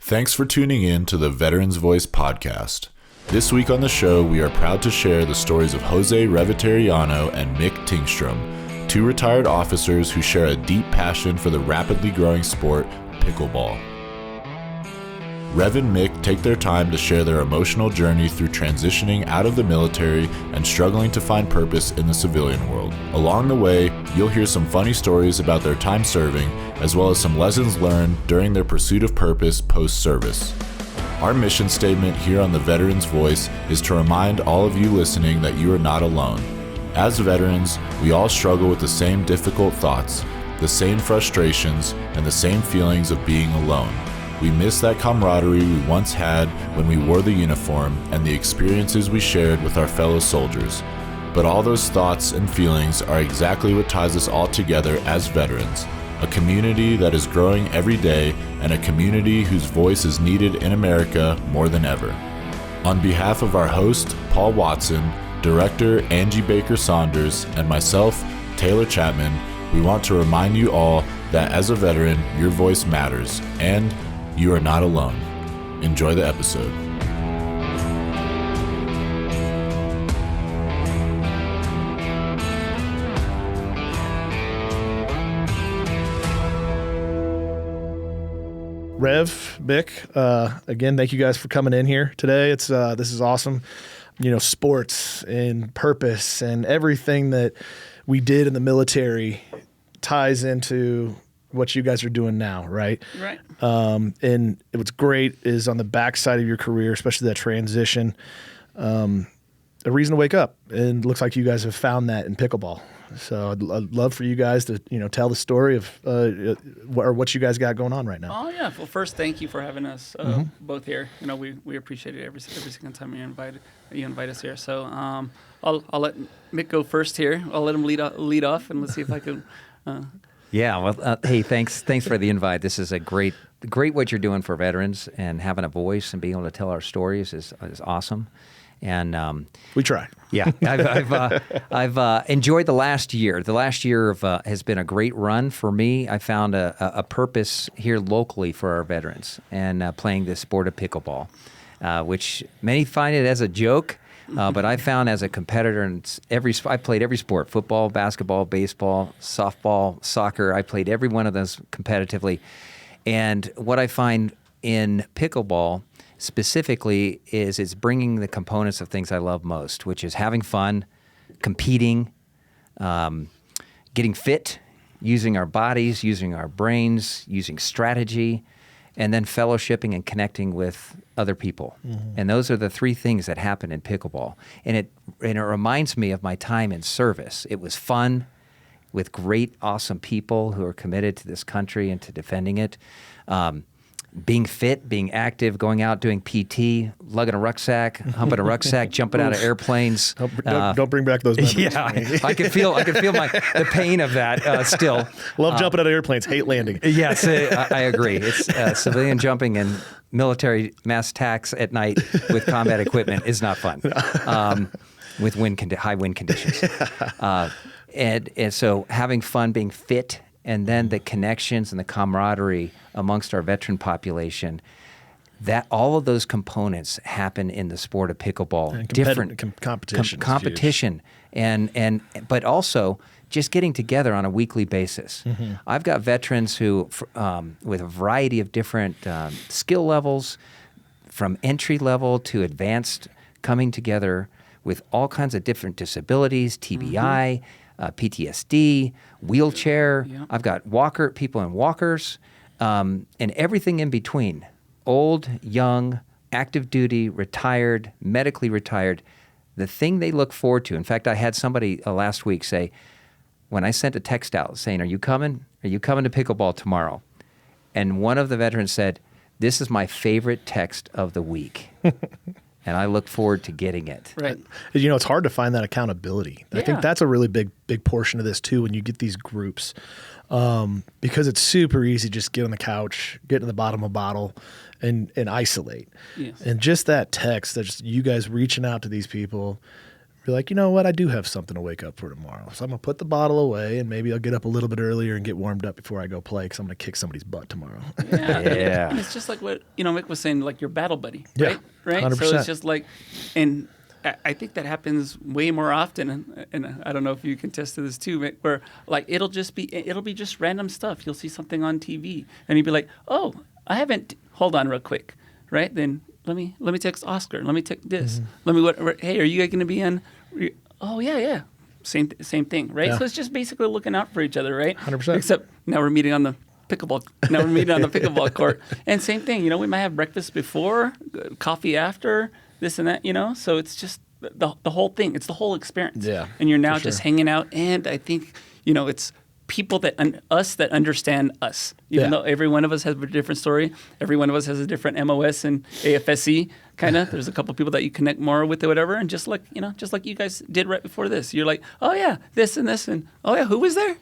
Thanks for tuning in to the Veterans Voice podcast. This week on the show, we are proud to share the stories of Jose Reveteriano and Mick Tingstrom, two retired officers who share a deep passion for the rapidly growing sport, pickleball. Rev and Mick take their time to share their emotional journey through transitioning out of the military and struggling to find purpose in the civilian world. Along the way, you'll hear some funny stories about their time serving, as well as some lessons learned during their pursuit of purpose post-service. Our mission statement here on the Veterans Voice is to remind all of you listening that you are not alone. As veterans, we all struggle with the same difficult thoughts, the same frustrations, and the same feelings of being alone. We miss that camaraderie we once had when we wore the uniform and the experiences we shared with our fellow soldiers. But all those thoughts and feelings are exactly what ties us all together as veterans, a community that is growing every day and a community whose voice is needed in America more than ever. On behalf of our host, Paul Watson, director Angie Baker-Saunders, and myself, Taylor Chapman, we want to remind you all that as a veteran, your voice matters, and you are not alone. Enjoy the episode. Rev, Mick, again, thank you guys for coming in here today. This is awesome. You know, sports and purpose and everything that we did in the military ties into what you guys are doing now, right? Right. And what's great is on the backside of your career, especially that transition, a reason to wake up. And it looks like you guys have found that in pickleball. So I'd love for you guys to, tell the story of what you guys got going on right now. Oh yeah. Well, first, thank you for having us both here. We appreciate it every single time you invite us here. So I'll let Mick go first here. I'll let him lead off, and let's see if I can. Yeah, well, hey, thanks for the invite. This is a great what you're doing for veterans, and having a voice and being able to tell our stories is awesome. And we try. Yeah, I've enjoyed the last year. The last year has been a great run for me. I found a purpose here locally for our veterans, and playing the sport of pickleball, which many find it as a joke. But I found as a competitor, and I played every sport: football, basketball, baseball, softball, soccer. I played every one of those competitively. And what I find in pickleball specifically is it's bringing the components of things I love most, which is having fun, competing, getting fit, using our bodies, using our brains, using strategy, and then fellowshipping and connecting with other people. Mm-hmm. And those are the three things that happen in pickleball. And it reminds me of my time in service. It was fun with great, awesome people who are committed to this country and to defending it. Being fit, being active, going out, doing PT, lugging a rucksack, humping a rucksack, jumping out of airplanes. Don't bring back those memories. Yeah, I can feel the pain of that still. Love jumping out of airplanes, hate landing. Yes, I agree. It's civilian jumping and military mass attacks at night with combat equipment is not fun. With high wind conditions. And so having fun, being fit, and then the connections and the camaraderie amongst our veteran population, that all of those components happen in the sport of pickleball. And different competition, but also just getting together on a weekly basis. Mm-hmm. I've got veterans who, with a variety of different skill levels, from entry level to advanced, coming together with all kinds of different disabilities, TBI. Mm-hmm. PTSD, wheelchair. Yeah. I've got people in walkers, and everything in between. Old, young, active duty, retired, medically retired. The thing they look forward to. In fact, I had somebody last week say, when I sent a text out saying, "Are you coming? Are you coming to pickleball tomorrow?" And one of the veterans said, "This is my favorite text of the week." And I look forward to getting it. Right. It's hard to find that accountability. Yeah. I think that's a really big portion of this too when you get these groups. Because it's super easy to just get on the couch, get in the bottom of a bottle, and isolate. Yes. And just that text, that's you guys reaching out to these people, You're like, you know what? I do have something to wake up for tomorrow. So I'm going to put the bottle away, and maybe I'll get up a little bit earlier and get warmed up before I go play because I'm going to kick somebody's butt tomorrow. Yeah. And it's just like what, Mick was saying, like your battle buddy, right? Right? 100%. So it's just like, and I think that happens way more often, and I don't know if you can attest to this too, Mick, where like it'll be just random stuff. You'll see something on TV, and you'll be like, oh, hold on real quick, right? Then let me text Oscar. Let me text this. Hey, are you guys going to be on? Oh yeah. Same thing, right? Yeah. So it's just basically looking out for each other, right? 100%. Except now we're meeting on the pickleball. Now we're meeting on the pickleball court, and same thing. We might have breakfast before, coffee after, this and that. So it's just the whole thing. It's the whole experience. Yeah, and you're now for sure. just hanging out, and I think it's people that understand us. Even though every one of us has a different story, every one of us has a different MOS and AFSC kind of. There's a couple people that you connect more with or whatever, and just like you guys did right before this, you're like, oh yeah, this and this, and oh yeah, who was there?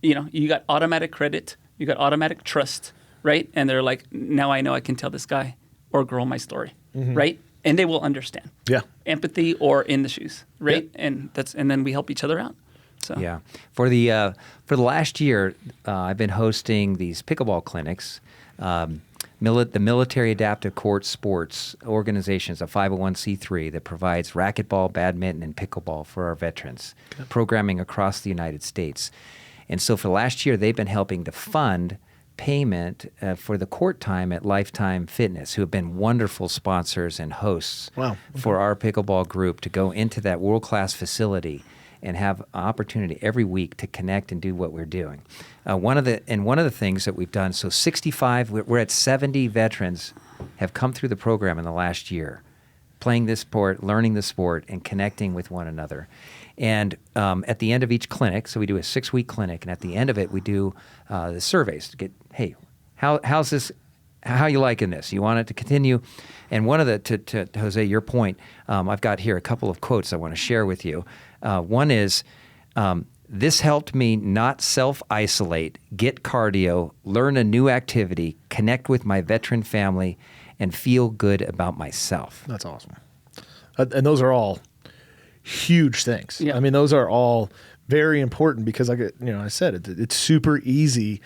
You got automatic credit, you got automatic trust, right? And they're like, now I know I can tell this guy or girl my story, right? And they will understand. Yeah. Empathy or in the shoes, right? Yeah. And then we help each other out. So. Yeah. For the last year, I've been hosting these pickleball clinics. The Military Adaptive Court Sports Organization is a 501c3 that provides racquetball, badminton, and pickleball for our veterans, programming across the United States. And so for the last year, they've been helping to fund payment for the court time at Lifetime Fitness, who have been wonderful sponsors and hosts for our pickleball group to go into that world-class facility and have an opportunity every week to connect and do what we're doing. One of the things that we've done, so 65, we're at 70 veterans have come through the program in the last year, playing this sport, learning the sport, and connecting with one another. And at the end of each clinic, so we do a 6-week clinic, and at the end of it, we do the surveys to get, hey, how's this? How you liking this? You want it to continue? And one of to Jose, your point, I've got here a couple of quotes I want to share with you. One is, this helped me not self-isolate, get cardio, learn a new activity, connect with my veteran family, and feel good about myself. That's awesome. And those are all huge things. Yeah. I mean, those are all very important because, I said, it's super easy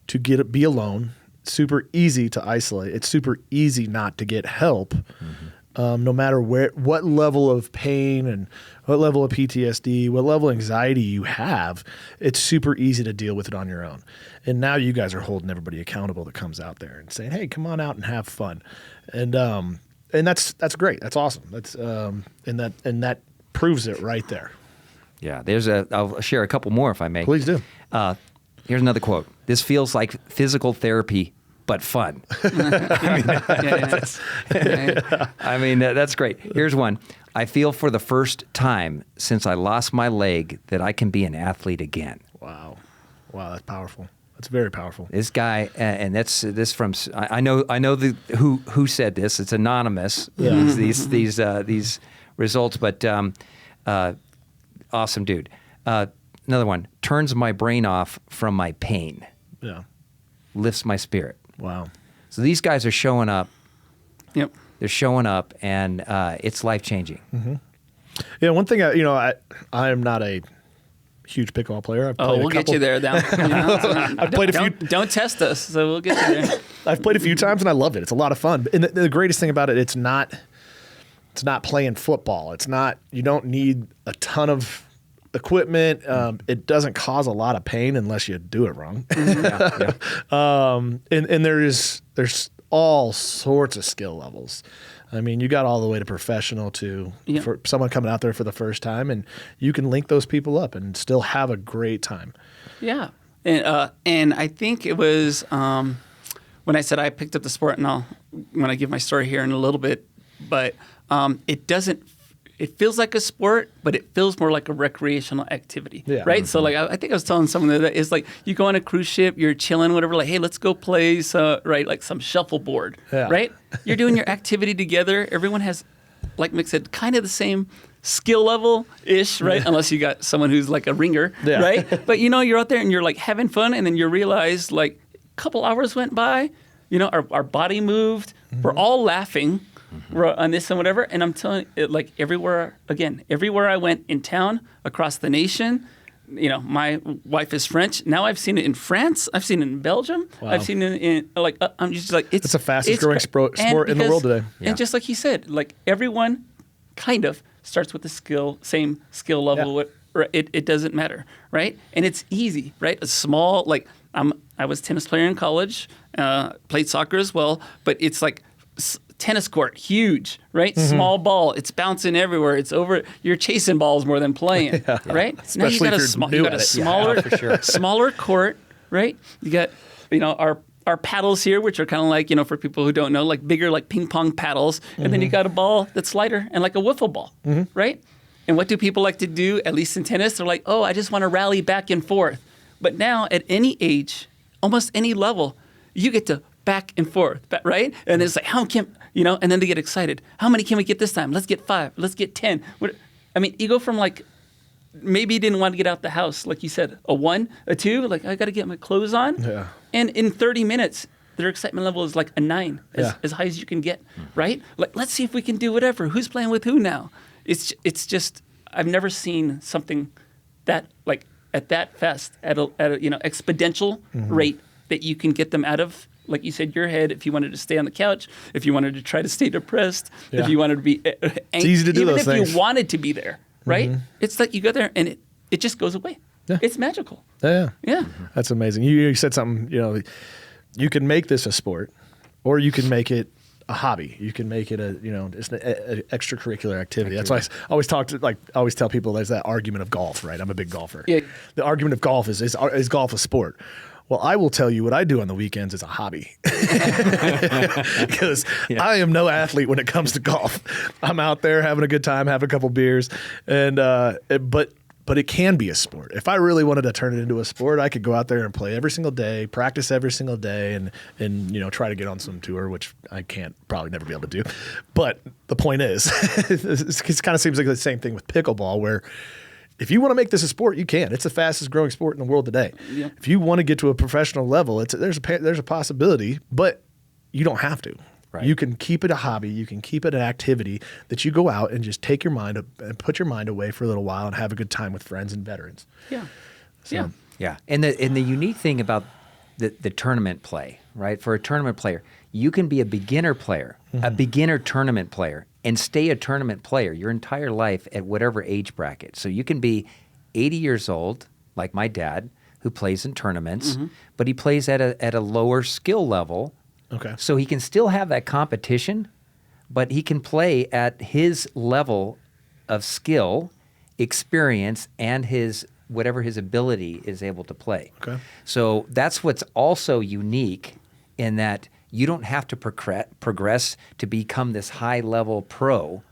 to be alone, super easy to isolate. It's super easy not to get help, no matter what level of pain and what level of PTSD, what level of anxiety you have. It's super easy to deal with it on your own. And now you guys are holding everybody accountable that comes out there and saying, "Hey, come on out and have fun," and that's great. That's awesome. That's and that proves it right there. Yeah, I'll share a couple more if I may. Please do. Here's another quote. This feels like physical therapy, but fun. I mean, that's great. Here's one. I feel for the first time since I lost my leg that I can be an athlete again. Wow, that's powerful. That's very powerful. This guy, and that's this from. I know who said this. It's anonymous. Yeah. These results, but awesome dude. Another one, turns my brain off from my pain. Yeah. Lifts my spirit. Wow. So these guys are showing up. Yep. They're showing up, and it's life-changing. Mm-hmm. Yeah, one thing, I am not a huge pickleball player. We'll get you there. I've played a few. Don't test us, so we'll get you there. I've played a few times, and I love it. It's a lot of fun. And the greatest thing about it, it's not playing football. It's not. You don't need a ton of equipment. It doesn't cause a lot of pain unless you do it wrong. And there's all sorts of skill levels. I mean, you got all the way to professional for someone coming out there for the first time, and you can link those people up and still have a great time. Yeah. And I think it was when I said I picked up the sport, and when I give my story here in a little bit, but it feels like a sport, but it feels more like a recreational activity, right? Mm-hmm. So like, I think I was telling someone that it's like you go on a cruise ship, you're chilling, whatever, like, hey, let's go play like some shuffleboard, right? You're doing your activity together. Everyone has, like Mick said, kind of the same skill level-ish, right? Yeah. Unless you got someone who's like a ringer, right? But you're out there and you're like having fun, and then you realize like a couple hours went by, our body moved, we're all laughing, on this and whatever. And I'm telling you, like everywhere I went in town, across the nation, you know, my wife is French. Now I've seen it in France. I've seen it in Belgium. Wow. I've seen it in like, I'm just like, it's the fastest growing sport in the world today. And just like he said, like everyone kind of starts with the same skill level. Yeah. It doesn't matter, right? And it's easy, right? A small, like I was a tennis player in college, played soccer as well, but it's like tennis court, huge, right? Mm-hmm. Small ball, it's bouncing everywhere. It's over. You're chasing balls more than playing, right? Especially now you got a smaller court, right? You got, you know, our paddles here, which are kind of like, you know, for people who don't know, like bigger, like ping pong paddles, and then you got a ball that's lighter and like a wiffle ball, right? And what do people like to do? At least in tennis, they're like, oh, I just want to rally back and forth. But now, at any age, almost any level, you get to back and forth, right? And it's like, how can, you know, and then they get excited. How many can we get this time? Let's get 5. Let's get 10. I mean, you go from like, maybe you didn't want to get out the house, like you said, a 1, a 2, like I got to get my clothes on. Yeah. And in 30 minutes, their excitement level is like a 9, as high as you can get, right? Like, let's see if we can do whatever. Who's playing with who now? It's just, I've never seen something that like at that fast, at a you know, exponential rate that you can get them out of, like you said, your head. If you wanted to stay on the couch, if you wanted to try to stay depressed, if you wanted to be it's easy to do even those if things. you wanted to be there, right? It's like you go there and it just goes away. Yeah. It's magical. Yeah. Yeah. That's amazing. You said something, you know, you can make this a sport or you can make it a hobby. You can make it just an extracurricular activity. That's why I always tell people there's that argument of golf, right? I'm a big golfer. Yeah. The argument of golf is golf a sport? Well, I will tell you what I do on the weekends is a hobby because I am no athlete when it comes to golf. I'm out there having a good time, having a couple beers, and but it can be a sport. If I really wanted to turn it into a sport, I could go out there and play every single day, practice every single day, and you know, try to get on some tour, which I can't probably never be able to do. But the point is, it kind of seems like the same thing with pickleball, where if you want to make this a sport, you can. It's the fastest growing sport in the world today. Yeah. If you want to get to a professional level, there's a possibility, but you don't have to. Right. You can keep it a hobby. You can keep it an activity that you go out and just take your mind and put your mind away for a little while and have a good time with friends and veterans. Yeah. So, yeah. And the unique thing about the tournament play, right? For a tournament player, you can be a beginner player, a beginner tournament player, and stay a tournament player your entire life at whatever age bracket. So you can be 80 years old, like my dad, who plays in tournaments, but he plays at a lower skill level. Okay. So he can still have that competition, but he can play at his level of skill, experience, and whatever his ability is able to play. Okay. So that's what's also unique in that you don't have to progress to become this high-level pro.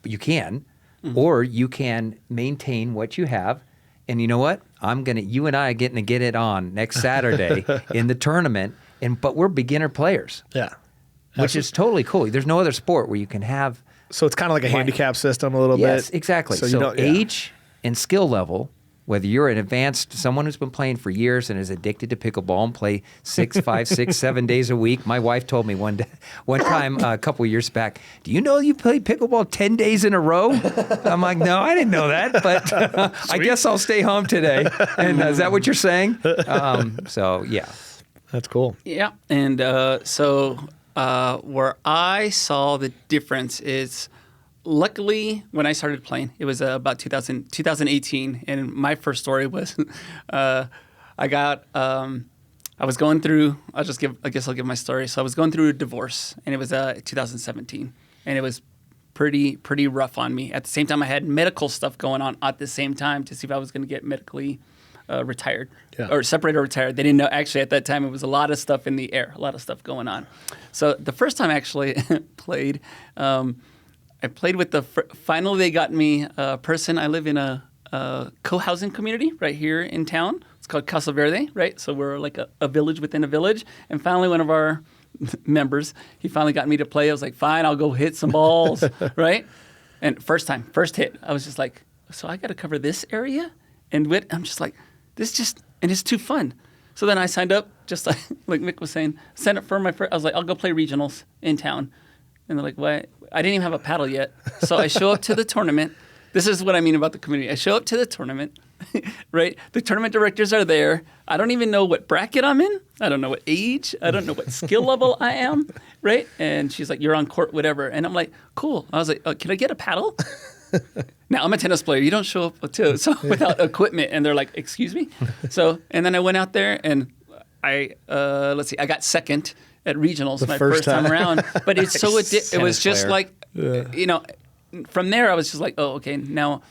You can, or you can maintain what you have. And you know what? You and I are getting to get it on next Saturday in the tournament. But we're beginner players. Yeah. Which is totally cool. There's no other sport where you can have. So it's kind of like a handicap system a little bit. Yes, exactly. So age and skill level, whether you're an advanced, someone who's been playing for years and is addicted to pickleball and play 5, 6, 7 days a week. My wife told me one time a couple of years back, do you know you play pickleball 10 days in a row? I'm like, no, I didn't know that, but I guess I'll stay home today. And is that what you're saying? So, yeah. That's cool. Yeah. And so where I saw the difference is, luckily, when I started playing, it was about 2018. And my first story was I was going through, I'll give my story. So I was going through a divorce, and it was 2017. And it was pretty rough on me. At the same time, I had medical stuff going on at the same time to see if I was going to get medically retired or separated or retired. They didn't know. Actually, at that time, it was a lot of stuff in the air, a lot of stuff going on. So the first time I actually played, I played with finally they got me a person. I live in a co-housing community right here in town. It's called Casa Verde, right? So we're like a village within a village. And finally, one of our members, he finally got me to play. I was like, fine, I'll go hit some balls, right? And first hit, I was just like, so I got to cover this area? And I'm just like, and it's too fun. So then I signed up, just like Mick was saying, signed up for my first, I was like, I'll go play regionals in town. And they're like, what? I didn't even have a paddle yet. So I show up to the tournament. This is what I mean about the community. I show up to the tournament, right? The tournament directors are there. I don't even know what bracket I'm in. I don't know what age. I don't know what skill level I am, right? And she's like, you're on court, whatever. And I'm like, cool. I was like, can I get a paddle? Now, I'm a tennis player. You don't show up without equipment. And they're like, excuse me? And then I went out there and I got second at regionals my first time around. But it's so it was just like, from there I was just like, oh, okay, now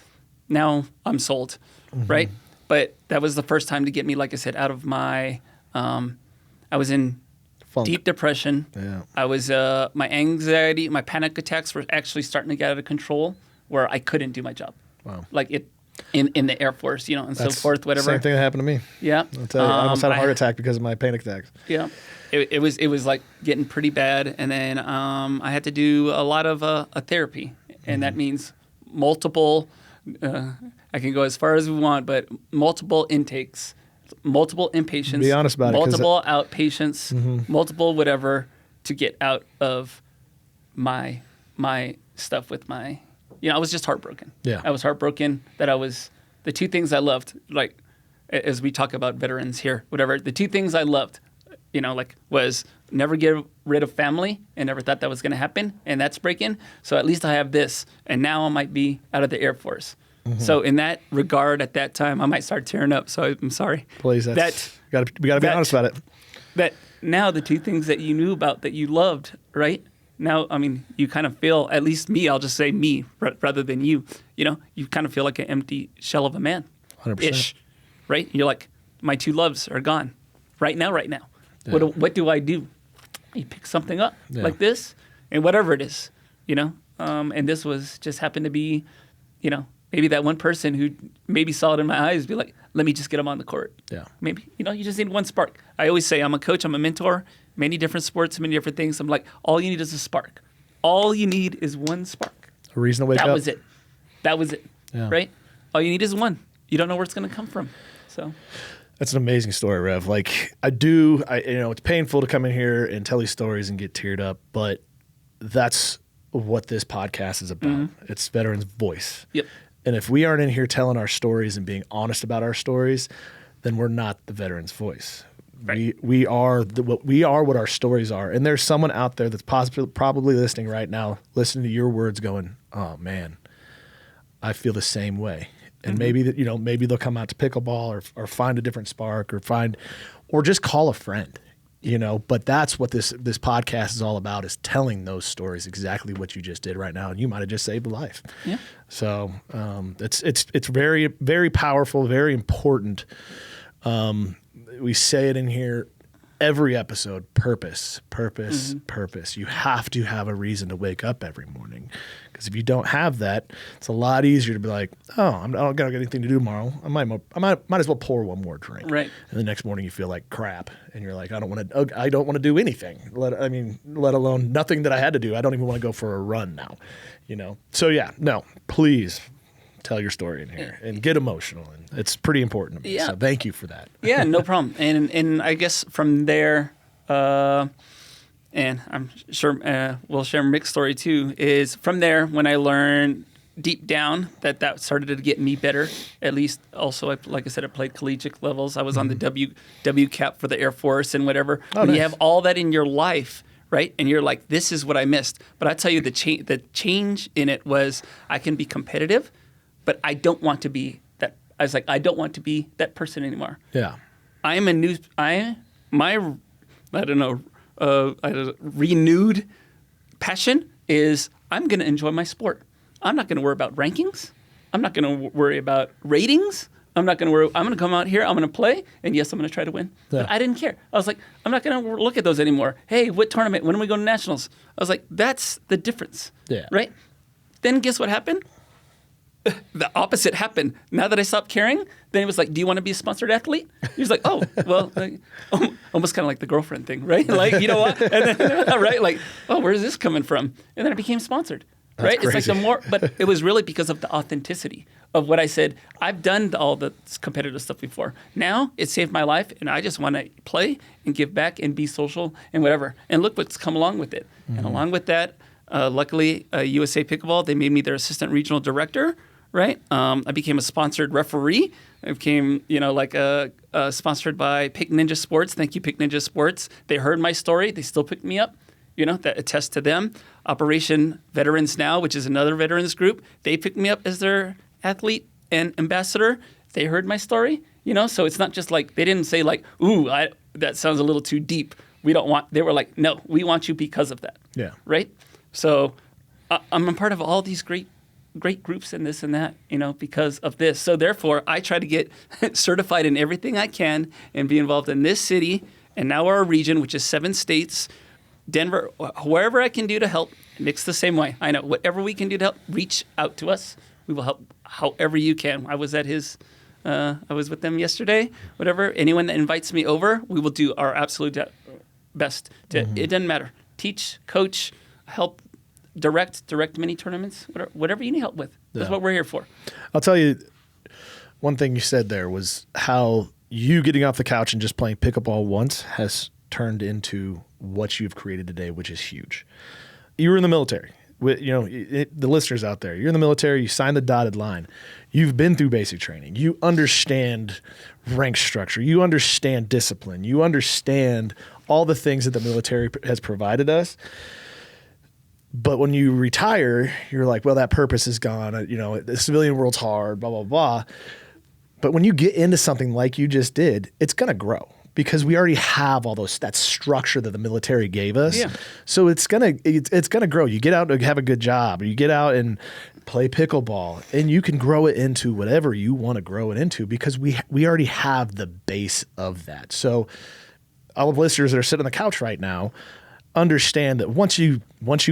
I'm sold, right? But that was the first time to get me, like I said, out of my, I was in deep depression. Yeah. I was, my anxiety, my panic attacks were actually starting to get out of control where I couldn't do my job. Wow. Like in the Air Force, and so forth, whatever. Same thing that happened to me. Yeah. I'll tell you, I almost had a heart attack because of my panic attacks. Yeah. It was like getting pretty bad. And then I had to do a lot of a therapy. And that means multiple, I can go as far as we want, but multiple intakes, multiple inpatients. Be honest about multiple outpatients, multiple whatever to get out of my stuff with my, I was just heartbroken. Yeah. I was heartbroken that the two things I loved, like as we talk about veterans here, whatever, the two things I loved, was never get rid of family and never thought that was going to happen. And that's breaking. So at least I have this. And now I might be out of the Air Force. So in that regard, at that time, I might start tearing up. So I'm sorry. Please, we got to be honest about it. That now the two things that you knew about that you loved, right? Now, I mean, you kind of feel, at least me, I'll just say me rather than you, you kind of feel like an empty shell of a man. 100%. Right? You're like, my two loves are gone. Right now. Yeah. What do I do? You pick something up like this and whatever it is, and this was just happened to be, maybe that one person who maybe saw it in my eyes be like, let me just get them on the court. Yeah. Maybe, you just need one spark. I always say I'm a coach, I'm a mentor, many different sports, many different things. I'm like, all you need is a spark. All you need is one spark. A reason to wake up. That was it. Yeah. Right? All you need is one. You don't know where it's going to come from. So that's an amazing story, Rev. Like it's painful to come in here and tell these stories and get teared up, but that's what this podcast is about. It's Veterans Voice. Yep. And if we aren't in here telling our stories and being honest about our stories, then we're not the Veterans Voice. Right. We are what our stories are. And there's someone out there that's probably listening right now, listening to your words going, oh man, I feel the same way. And maybe they'll come out to pickleball or find a different spark or just call a friend, but that's what this podcast is all about, is telling those stories, exactly what you just did right now. And you might've just saved a life. Yeah. So, it's very, very powerful, very important. We say it in here every episode, purpose. You have to have a reason to wake up every morning. Because if you don't have that, it's a lot easier to be like, oh, I don't got anything to do tomorrow. I might as well pour one more drink. Right. And the next morning you feel like crap, and you're like, I don't want to do anything. Let alone nothing that I had to do. I don't even want to go for a run now. So please tell your story in here and get emotional, and it's pretty important to me. Yeah. So thank you for that. Yeah, no problem. And I guess from there, and I'm sure we'll share Mick's story too, is from there when I learned deep down that started to get me better. At least also, like I said, I played collegiate levels. I was on the W cap for the Air Force and whatever. Oh, when you have all that in your life, right? And you're like, this is what I missed. But I tell you, the change in it was I can be competitive, but I don't want to be that. I was like, I don't want to be that person anymore. Yeah. Renewed passion is I'm going to enjoy my sport. I'm not going to worry about rankings. I'm not going to worry about ratings. I'm not going to worry. I'm going to come out here. I'm going to play. And yes, I'm going to try to win. Yeah. But I didn't care. I was like, I'm not going to look at those anymore. Hey, what tournament? When are we going to nationals? I was like, that's the difference. Yeah. Right? Then guess what happened? The opposite happened. Now that I stopped caring, then it was like, do you want to be a sponsored athlete? He was like, oh, well, almost kind of like the girlfriend thing, right? Like, you know what? And then, right? Like, oh, where's this coming from? And then I became sponsored, right? Crazy. It's like but it was really because of the authenticity of what I said. I've done all the competitive stuff before. Now it saved my life, and I just want to play and give back and be social and whatever. And look what's come along with it. And along with that, Luckily, USA Pickleball, they made me their assistant regional director, right? I became a sponsored referee. I became, sponsored by Pick Ninja Sports. Thank you, Pick Ninja Sports. They heard my story. They still picked me up. That attests to them. Operation Veterans Now, which is another veterans group, they picked me up as their athlete and ambassador. They heard my story, so it's not just like, they didn't say like, ooh, that sounds a little too deep. They were like, no, we want you because of that. Yeah. Right? So I'm a part of all these great groups and this and that, because of this. So therefore, I try to get certified in everything I can and be involved in this city and now our region, which is 7 states, Denver, wherever I can do to help. Mick's the same way. I know whatever we can do to help, reach out to us. We will help however you can. I was with them yesterday. Whatever. Anyone that invites me over, we will do our absolute best. It doesn't matter. Teach, coach, help, direct mini tournaments, whatever you need help with. That's what we're here for. I'll tell you, one thing you said there was how you getting off the couch and just playing pickleball once has turned into what you've created today, which is huge. You were in the military. The listeners out there, you're in the military, you signed the dotted line. You've been through basic training. You understand rank structure. You understand discipline. You understand all the things that the military has provided us. But when you retire, you're like, well, that purpose is gone. The civilian world's hard, blah, blah, blah. But when you get into something like you just did, it's going to grow. Because we already have all that structure that the military gave us. Yeah. So it's gonna grow. You get out and have a good job, or you get out and play pickleball, and you can grow it into whatever you want to grow it into because we already have the base of that. So all of listeners that are sitting on the couch right now, understand that once you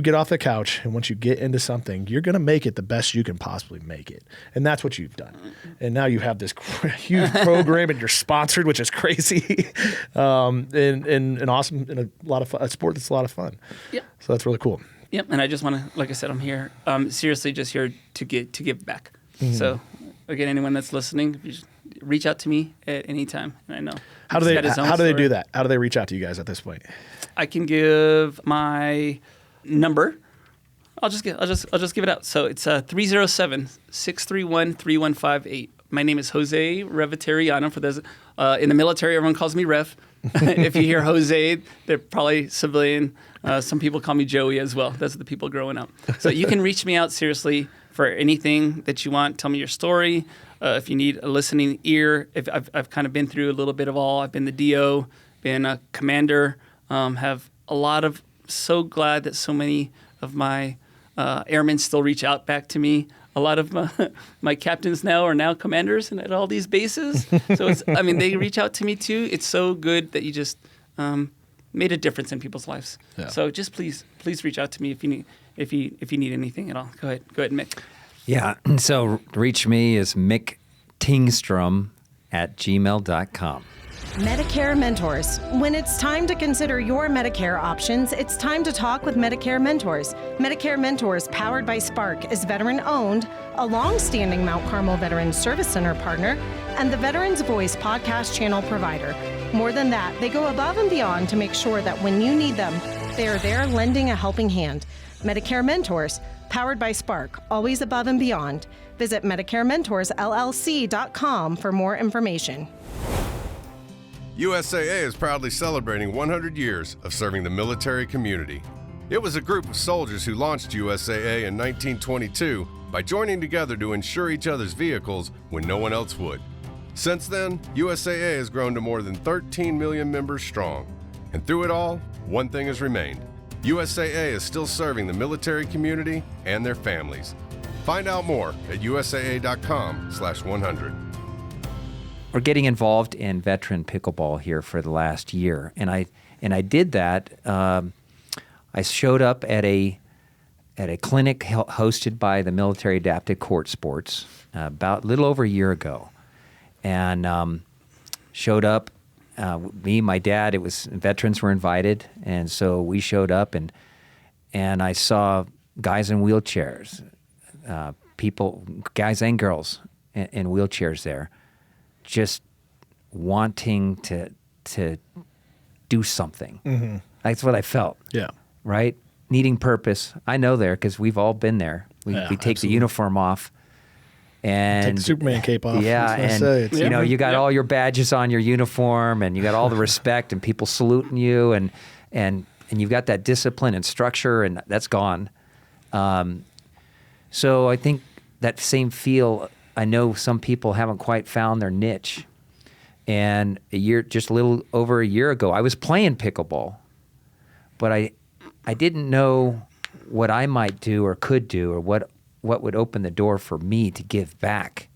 get off the couch and once you get into something, you're going to make it the best you can possibly make it. And that's what you've done. And now you have this huge program and you're sponsored, which is crazy. And awesome, and a sport that's a lot of fun. Yeah. So that's really cool. Yep. And I just want to, like I said, I'm here, seriously just here to give back. Mm-hmm. So again, anyone that's listening, you just reach out to me at any time. And I know. How do they do that? How do they reach out to you guys at this point? I can give my number. I'll just give it out. So it's 307-631-3158. My name is Jose Reveteriano. For those in the military, everyone calls me Rev. If you hear Jose, they're probably civilian. Some people call me Joey as well. Those are the people growing up. So you can reach me out seriously for anything that you want. Tell me your story. If you need a listening ear, if I've kind of been through a little bit of all. I've been the DO, been a commander. Have a lot of, so glad that so many of my airmen still reach out back to me. A lot of my captains now are now commanders and at all these bases. So they reach out to me too. It's so good that you just made a difference in people's lives. Yeah. So just please reach out to me if you need anything at all. Go ahead, Mick. Yeah. So reach me is micktingstrom@gmail.com. Medicare Mentors. When it's time to consider your Medicare options, it's time to talk with Medicare Mentors. Medicare Mentors, powered by Spark, is veteran-owned, a long-standing Mount Carmel Veterans Service Center partner, and the Veterans Voice podcast channel provider. More than that, they go above and beyond to make sure that when you need them, they are there lending a helping hand. Medicare Mentors, powered by Spark, always above and beyond. Visit MedicareMentorsLLC.com for more information. USAA is proudly celebrating 100 years of serving the military community. It was a group of soldiers who launched USAA in 1922 by joining together to insure each other's vehicles when no one else would. Since then, USAA has grown to more than 13 million members strong. And through it all, one thing has remained. USAA is still serving the military community and their families. Find out more at usaa.com/100. We're getting involved in veteran pickleball here for the last year, and I did that. I showed up at a clinic hosted by the Military Adapted Court Sports about a little over a year ago, and showed up. Me, my dad. It was veterans were invited, and so we showed up, and I saw guys in wheelchairs, people, guys and girls in wheelchairs there, just wanting to do something. Mm-hmm. That's what I felt. Yeah. Right? needing purpose. I know there because we've all been there. We take absolutely. the uniform off. And Take the Superman cape off. Yeah, That's what I and say. you know, you got all your badges on your uniform, and you got all the respect, and people saluting you, and you've got that discipline and structure, and that's gone. So I think that same feel. I know some people haven't quite found their niche, and just a little over a year ago, I was playing pickleball, but I didn't know what I might do or could do, or what would open the door for me to give back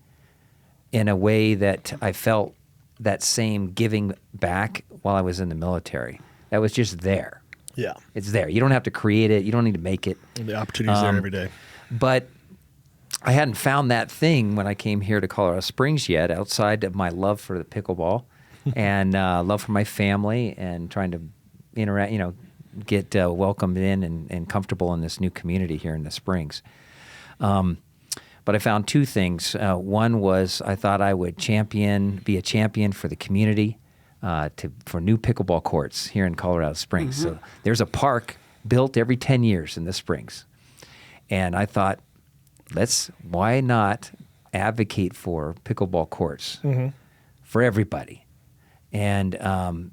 in a way that I felt that same giving back while I was in the military. That was just there. Yeah. It's there. You don't have to create it. You don't need to make it. The opportunity's there every day. But I hadn't found that thing when I came here to Colorado Springs yet, outside of my love for the pickleball and love for my family and trying to interact, get welcomed in and comfortable in this new community here in the Springs. But I found two things. One was I thought I would be a champion for the community for new pickleball courts here in Colorado Springs. So there's a park built every 10 years in the Springs. And I thought, why not advocate for pickleball courts for everybody? And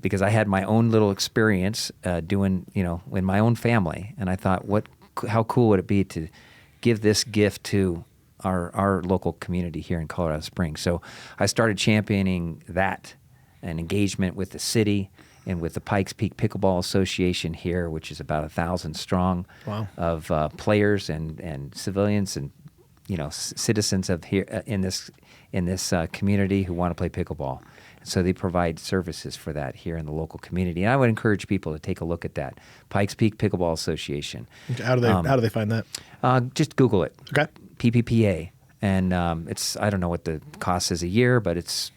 because I had my own little experience doing, in my own family. And I thought, how cool would it be to give this gift to our local community here in Colorado Springs. So I started championing that and engagement with the city and with the Pikes Peak Pickleball Association here, which is about 1,000 strong of players and civilians and citizens of here in this community who want to play pickleball. So they provide services for that here in the local community. And I would encourage people to take a look at that. Pikes Peak Pickleball Association. Okay, how do they find that? Just Google it. Okay. PPPA. And I don't know what the cost is a year, but it's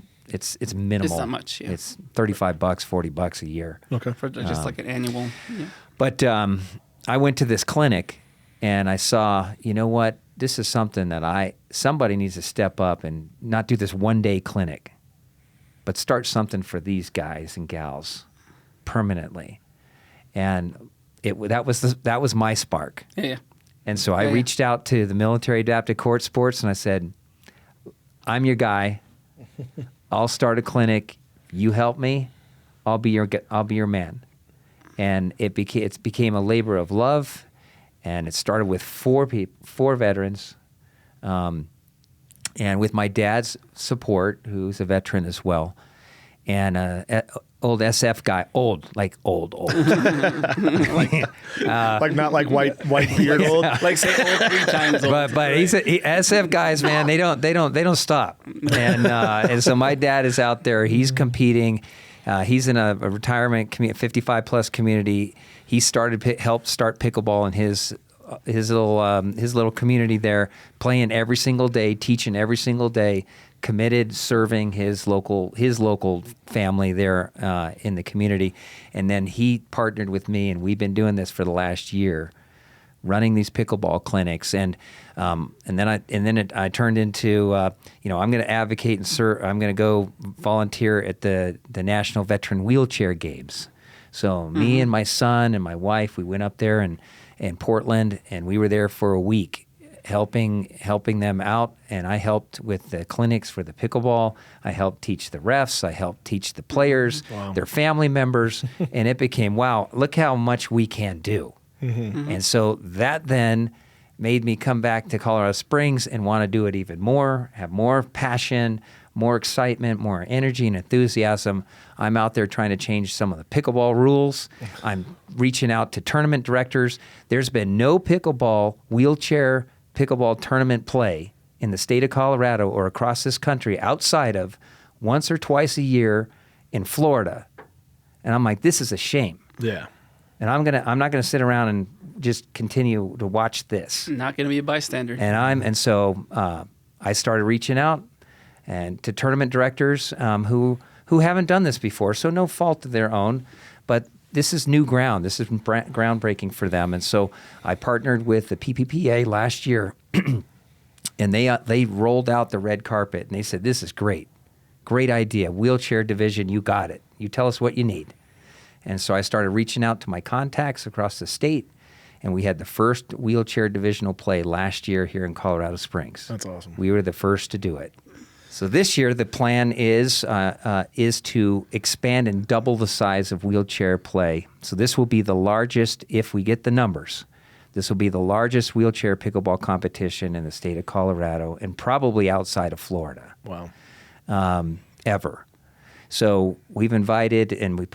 minimal. It's not much, yeah. It's $35, $40 a year. Okay. For just like an annual. Yeah. But I went to this clinic and I saw, what? This is something that somebody needs to step up and not do this one-day clinic, but start something for these guys and gals permanently. And that was my spark. Yeah. And so I reached out to the Military Adapted Court Sports and I said, I'm your guy. I'll start a clinic. You help me. I'll be your man. And it became a labor of love. And it started with four veterans. And with my dad's support, who's a veteran as well, and old SF guy, old. Like not like white beard old. Like say old 3 times old. But SF guys, man, they don't stop. And so my dad is out there. He's competing. He's in a retirement 55+ community. He helped start pickleball in his little community there, playing every single day, teaching every single day, committed, serving his local family there in the community. And then he partnered with me, and we've been doing this for the last year, running these pickleball clinics. And then I turned into I'm going to advocate and serve. I'm going to go volunteer at the National Veteran Wheelchair Games. So me and my son and my wife, we went up there in Portland, and we were there for a week, helping them out. And I helped with the clinics for the pickleball. I helped teach the refs. I helped teach the players, their family members, and it became, wow, look how much we can do. And so that then made me come back to Colorado Springs and want to do it even more, have more passion, more excitement, more energy and enthusiasm. I'm out there trying to change some of the pickleball rules. I'm reaching out to tournament directors. There's been no wheelchair pickleball tournament play in the state of Colorado or across this country outside of once or twice a year in Florida. And I'm like, this is a shame. Yeah. And I'm not gonna sit around and just continue to watch this. Not gonna be a bystander. And so I started reaching out and to tournament directors who haven't done this before, so no fault of their own, but this is new ground. This is groundbreaking for them. And so I partnered with the PPPA last year, and they rolled out the red carpet, and they said, this is great. Great idea. Wheelchair division, you got it. You tell us what you need. And so I started reaching out to my contacts across the state, and we had the first wheelchair divisional play last year here in Colorado Springs. That's awesome. We were the first to do it. So this year the plan is to expand and double the size of wheelchair play. So this will be the largest, if we get the numbers, this will be the largest wheelchair pickleball competition in the state of Colorado and probably outside of Florida. Wow. Ever. So we've invited, and we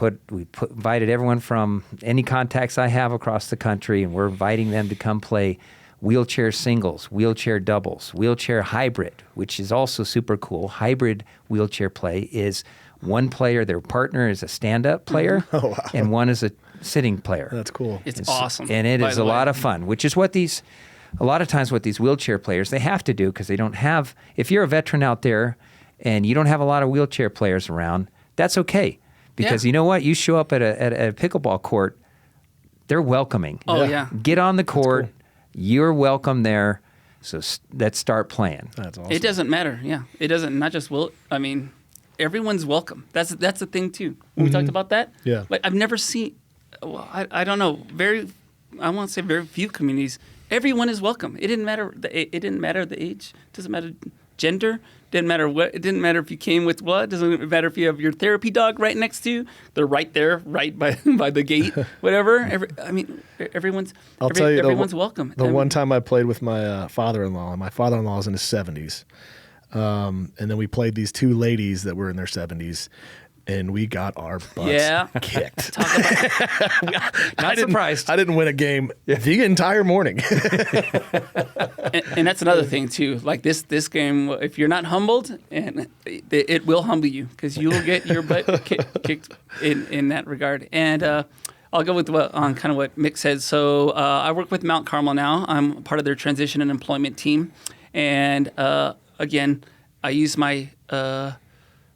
invited everyone from any contacts I have across the country, and we're inviting them to come play wheelchair singles, wheelchair doubles, wheelchair hybrid, which is also super cool. Hybrid wheelchair play is one player, their partner is a stand-up player, and one is a sitting player. That's cool. It's awesome. And it is a lot of fun, which is what a lot of times what these wheelchair players, they have to do because they don't have, if you're a veteran out there and you don't have a lot of wheelchair players around, that's okay. Because you know what? You show up at a pickleball court, they're welcoming. Oh, yeah. Get on the court. You're welcome there. So let's start playing. That's awesome. It doesn't matter. Yeah. It doesn't, not just everyone's welcome. That's the thing too. When we talked about that. Yeah. Like I've never seen, I don't know, I won't say very few communities. Everyone is welcome. It didn't matter. It didn't matter the age. It doesn't matter gender. Didn't matter what. It didn't matter if you came with what. It doesn't matter if you have your therapy dog right next to you. They're right there, right by the gate. Whatever. Everyone's. Everyone's welcome. The one time I played with my father-in-law, and my father-in-law is in his 70s, and then we played these two ladies that were in their 70s. And we got our butts kicked. Not surprised. I didn't win a game the entire morning. and that's another thing too. Like this game, if you're not humbled, and it will humble you because you will get your butt kicked in that regard. And I'll go with kind of what Mick said. So I work with Mount Carmel now. I'm part of their transition and employment team. And again, I use my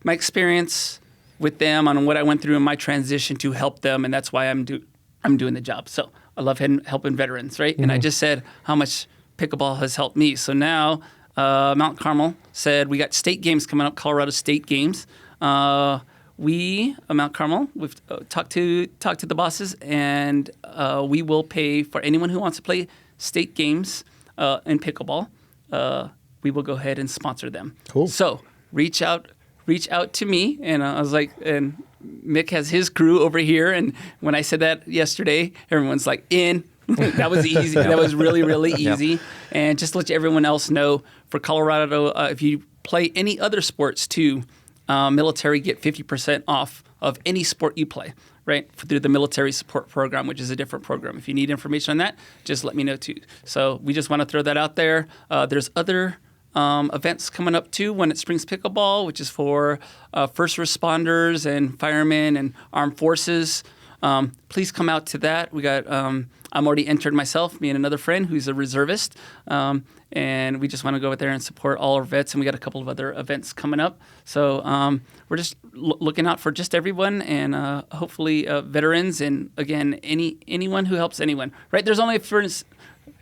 experience with them on what I went through in my transition to help them, and that's why I'm doing the job. So I love helping veterans, right? And I just said how much pickleball has helped me. So now Mount Carmel said we got state games coming up, Colorado State games. Mount Carmel, we've talked to the bosses, and we will pay for anyone who wants to play state games in pickleball. We will go ahead and sponsor them. Cool. So reach out to me, and I was like, and Mick has his crew over here, and when I said that yesterday, everyone's like, in. That was easy. That was really, really easy. Yep. And just to let everyone else know, for Colorado, if you play any other sports too, military get 50% off of any sport you play, right? Through the military support program, which is a different program. If you need information on that, just let me know too. So we just want to throw that out there. There's other events coming up too when it Springs Pickleball, which is for first responders and firemen and armed forces. Please come out to that. We got I'm already entered myself, me and another friend who's a reservist, and we just want to go out there and support all our vets. And we got a couple of other events coming up. So we're just looking out for just everyone, and hopefully veterans, and again anyone who helps anyone. Right? There's only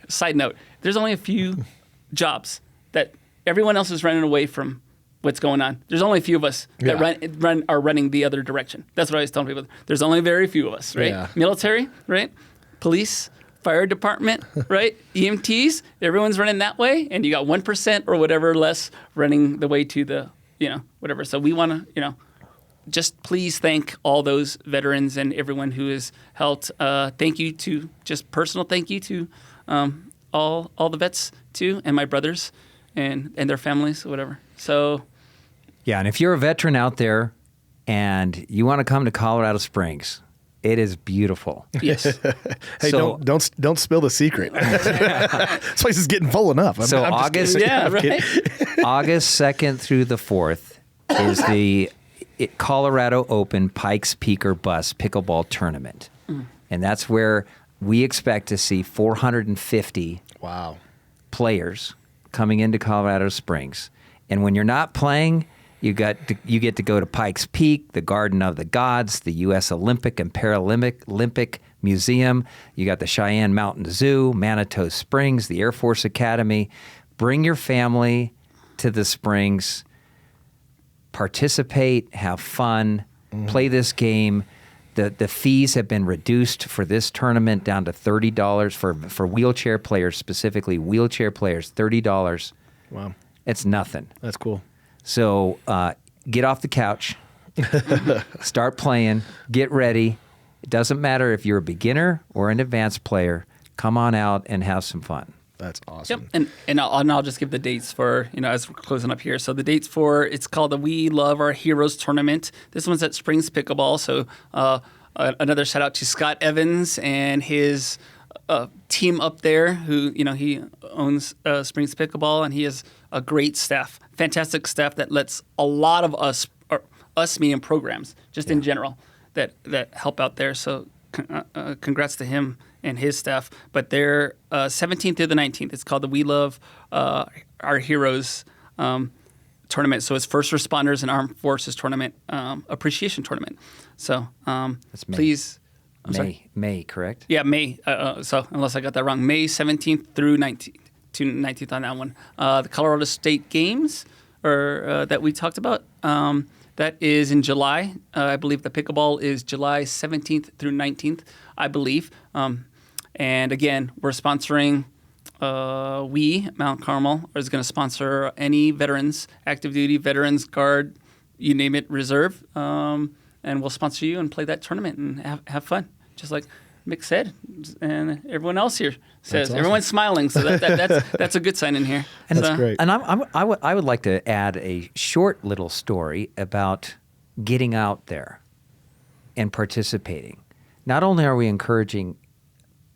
side note. There's only a few jobs that everyone else is running away from what's going on. There's only a few of us that are running the other direction. That's what I was telling people. There's only very few of us, right? Yeah. Military, right? Police, fire department, right? EMTs, everyone's running that way, and you got 1% or whatever less running the way to the, whatever. So we want to, just please thank all those veterans and everyone who has helped. Thank you to, just personal thank you to all the vets too, and my brothers and their families, whatever. So, yeah, and if you're a veteran out there and you want to come to Colorado Springs, it is beautiful. Yes. Hey, so, don't spill the secret. This place is getting full enough. I'm August, August 2nd through the 4th is the Colorado Open Pikes Peak or Bus Pickleball Tournament, and that's where we expect to see 450 players coming into Colorado Springs. And when you're not playing, you get to go to Pikes Peak, the Garden of the Gods, the U.S. Olympic and Paralympic Museum. You got the Cheyenne Mountain Zoo, Manitou Springs, the Air Force Academy. Bring your family to the Springs. Participate, have fun, play this game. The fees have been reduced for this tournament down to $30 for wheelchair players, specifically wheelchair players, $30. Wow. It's nothing. That's cool. So get off the couch, start playing, get ready. It doesn't matter if you're a beginner or an advanced player. Come on out and have some fun. That's awesome. Yep, and I'll just give the dates for, as we're closing up here. So the dates for, it's called the We Love Our Heroes Tournament. This one's at Springs Pickleball. So another shout out to Scott Evans and his team up there who, he owns Springs Pickleball, and he has a great staff, fantastic staff that lets a lot of us meaning programs, just in general, that help out there. So congrats to him and his staff. But they're 17th through the 19th. It's called the We Love Our Heroes tournament. So it's First Responders and Armed Forces tournament, appreciation tournament. So That's May. Please. May, correct? Yeah, May. So unless I got that wrong, May 17th through 19th on that one. The Colorado State Games that we talked about, that is in July. I believe the pickleball is July 17th through 19th, I believe. And again, we're sponsoring, Mount Carmel, is going to sponsor any veterans, active duty, veterans, guard, you name it, reserve. And we'll sponsor you and play that tournament and have fun, just like Mick said, and everyone else here says. Awesome. Everyone's smiling, so that's a good sign in here. And that's great. And I would like to add a short little story about getting out there and participating. Not only are we encouraging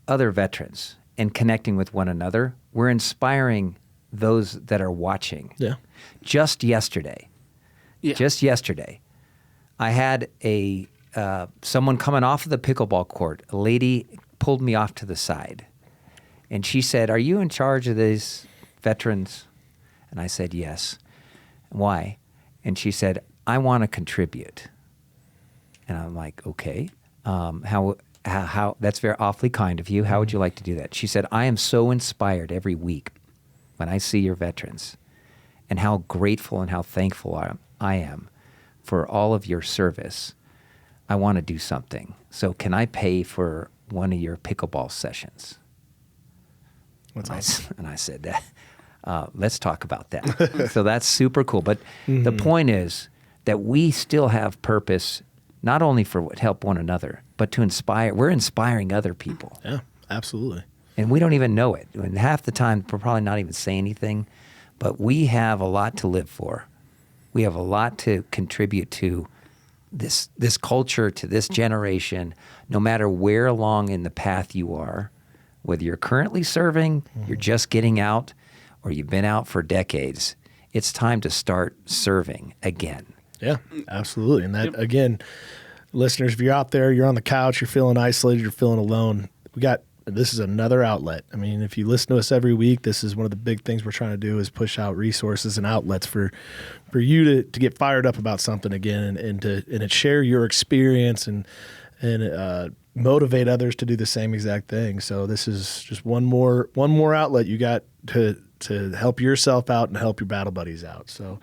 other veterans and connecting with one another, we're inspiring those that are watching. Yeah. Just yesterday, I had someone coming off of the pickleball court. A lady pulled me off to the side, and she said, "Are you in charge of these veterans?" And I said, "Yes." "Why?" And she said, "I want to contribute." And I'm like, "Okay, how? That's very awfully kind of you. How would you like to do that?" She said, "I am so inspired every week when I see your veterans, and how grateful and how thankful I am for all of your service. I want to do something. So can I pay for one of your pickleball sessions?" That's awesome. And I said, let's talk about that. So that's super cool. But the point is that we still have purpose, not only for help one another, but to inspire. We're inspiring other people. Yeah, absolutely. And we don't even know it. And half the time, we're probably not even saying anything, but we have a lot to live for. We have a lot to contribute to this culture, to this generation, no matter where along in the path you are, whether you're currently serving, you're just getting out, or you've been out for decades. It's time to start serving again. Yeah, absolutely. And that, again, listeners, if you're out there, you're on the couch, you're feeling isolated, you're feeling alone, this is another outlet. I mean, if you listen to us every week, this is one of the big things we're trying to do is push out resources and outlets for you to get fired up about something again and to share your experience and motivate others to do the same exact thing. So this is just one more outlet you got to help yourself out and help your battle buddies out. So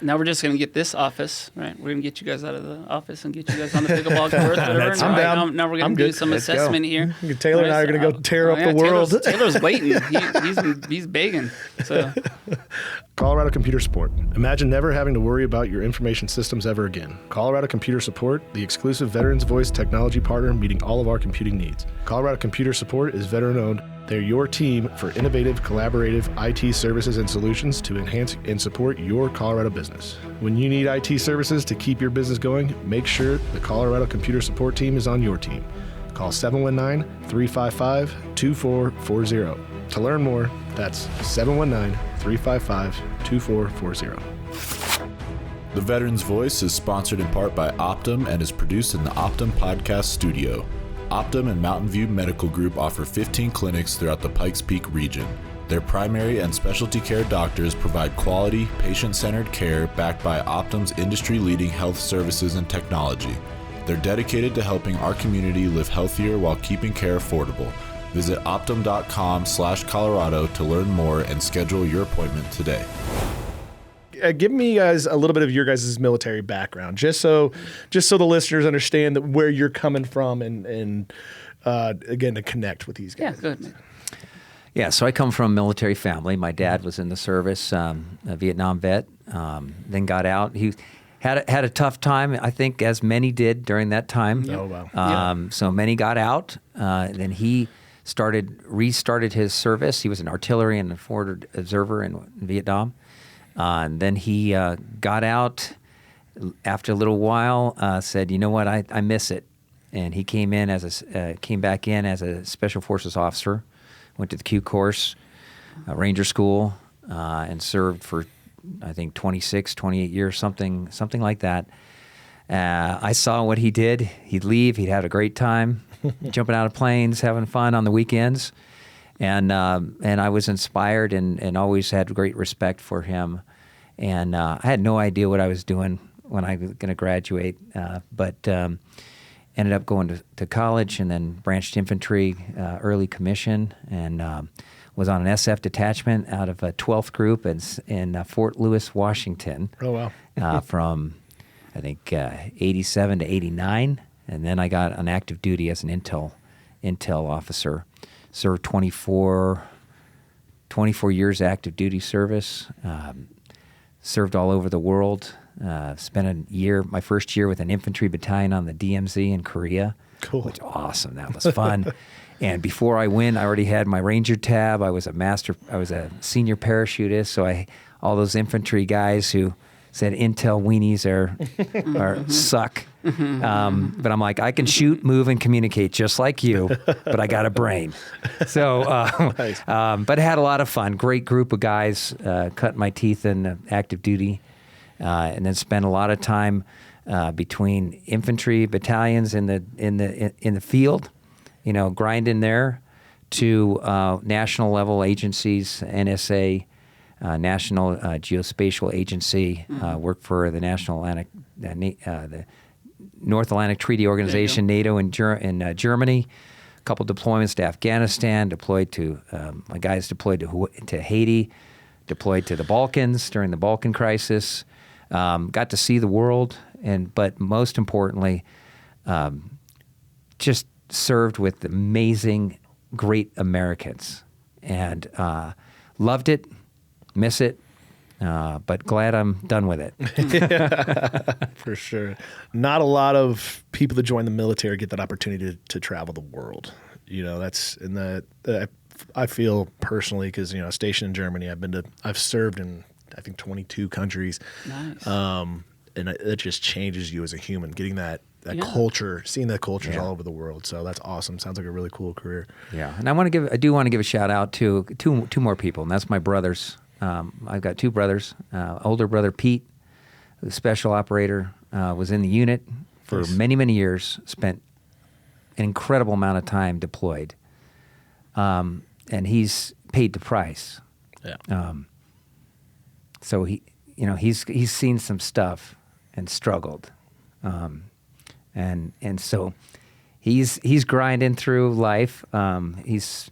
now we're just going to get this office, right? We're going to get you guys out of the office and get you guys on the pickleball court. I'm down. Now we're going to do some assessment here. Taylor and I are going to go tear up the world. Taylor's waiting. He's begging. So. Colorado Computer Support. Imagine never having to worry about your information systems ever again. Colorado Computer Support, the exclusive Veterans Voice technology partner meeting all of our computing needs. Colorado Computer Support is veteran-owned. They're your team for innovative, collaborative IT services and solutions to enhance and support your Colorado business. When you need IT services to keep your business going, make sure the Colorado Computer Support team is on your team. Call 719-355-2440. To learn more, that's 719-355-2440. The Veterans Voice is sponsored in part by Optum and is produced in the Optum Podcast Studio. Optum and Mountain View Medical Group offer 15 clinics throughout the Pikes Peak region. Their primary and specialty care doctors provide quality, patient-centered care backed by Optum's industry-leading health services and technology. They're dedicated to helping our community live healthier while keeping care affordable. Visit optum.com/Colorado to learn more and schedule your appointment today. give me guys a little bit of your guys' military background, just so the listeners understand that where you're coming from, and again to connect with these guys. Yeah, good. Yeah, so I come from a military family. My dad was in the service, a Vietnam vet, then got out. He had a tough time, I think, as many did during that time. Oh, wow. So many got out. Then he restarted his service. He was an artillery and a forward observer in Vietnam. And then he got out after a little while, said, you know what, I miss it. And he came back in as a Special Forces officer, went to the Q course, Ranger School, and served for, I think, 26, 28 years, something like that. I saw what he did. He'd leave. He'd have a great time, jumping out of planes, having fun on the weekends. And I was inspired and always had great respect for him. And I had no idea what I was doing when I was going to graduate, but ended up going to college and then branched infantry, early commission, and was on an SF detachment out of a 12th Group in Fort Lewis, Washington. Oh, wow. From, I think, 87 to 89. And then I got on active duty as an intel officer. Served 24 years active duty service. Served all over the world. Spent my first year with an infantry battalion on the DMZ in Korea. Cool. Which awesome. That was fun. And before I went, I already had my Ranger tab. I was a senior parachutist. So all those infantry guys who said intel weenies are suck. But I'm like, I can shoot, move, and communicate just like you, but I got a brain. So, Nice. But I had a lot of fun. Great group of guys, cut my teeth in active duty, and then spent a lot of time between infantry battalions in the field, grinding there, to national level agencies, NSA. National Geospatial Agency, worked for the the North Atlantic Treaty Organization, NATO in Germany. A couple deployments to Afghanistan. My guys deployed to Haiti. Deployed to the Balkans during the Balkan crisis. Got to see the world, but most importantly, just served with amazing, great Americans, and loved it. Miss it, but glad I'm done with it. For sure. Not a lot of people that join the military get that opportunity to travel the world. I feel personally, because stationed in Germany, I've served in I think 22 countries. Nice. And it just changes you as a human. Getting that culture, seeing that cultures all over the world. So that's awesome. Sounds like a really cool career. Yeah, and I do want to give a shout out to two more people, and that's my brothers. I've got two brothers. Older brother Pete, the special operator, was in the unit for many, many years, spent an incredible amount of time deployed. And he's paid the price. Yeah. So he's seen some stuff and struggled. And so he's grinding through life. He's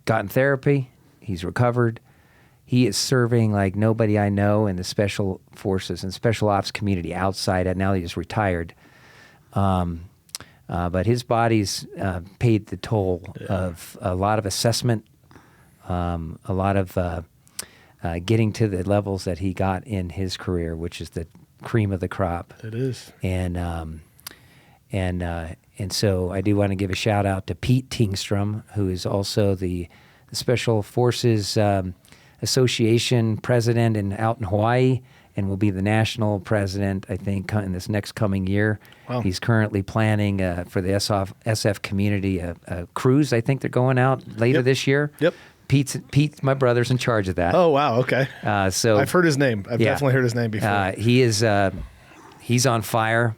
gotten therapy. He's recovered. He is serving like nobody I know in the special forces and special ops community outside. Now he's retired. But his body's paid the toll of a lot of assessment, a lot of getting to the levels that he got in his career, which is the cream of the crop. It is. And so I do want to give a shout out to Pete Tingstrom, who is also the Special Forces Association president out in Hawaii, and will be the national president, I think, in this next coming year. Wow. He's currently planning for the SF community a cruise. I think they're going out later this year. Yep. Pete, my brother's in charge of that. Oh, wow. Okay. So I've heard his name. I've definitely heard his name before. He's on fire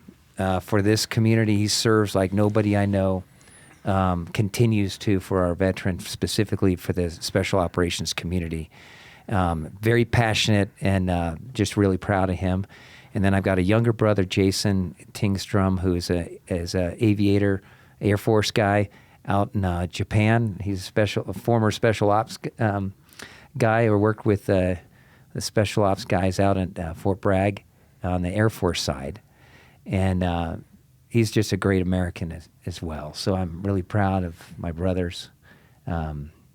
for this community. He serves like nobody I know. Continues to for our veterans, specifically for the special operations community. Very passionate and just really proud of him. And then I've got a younger brother, Jason Tingstrom, who is a aviator, Air Force guy out in Japan. He's a former special ops guy or worked with the special ops guys out at Fort Bragg on the Air Force side. And he's just a great American as well. So I'm really proud of my brothers,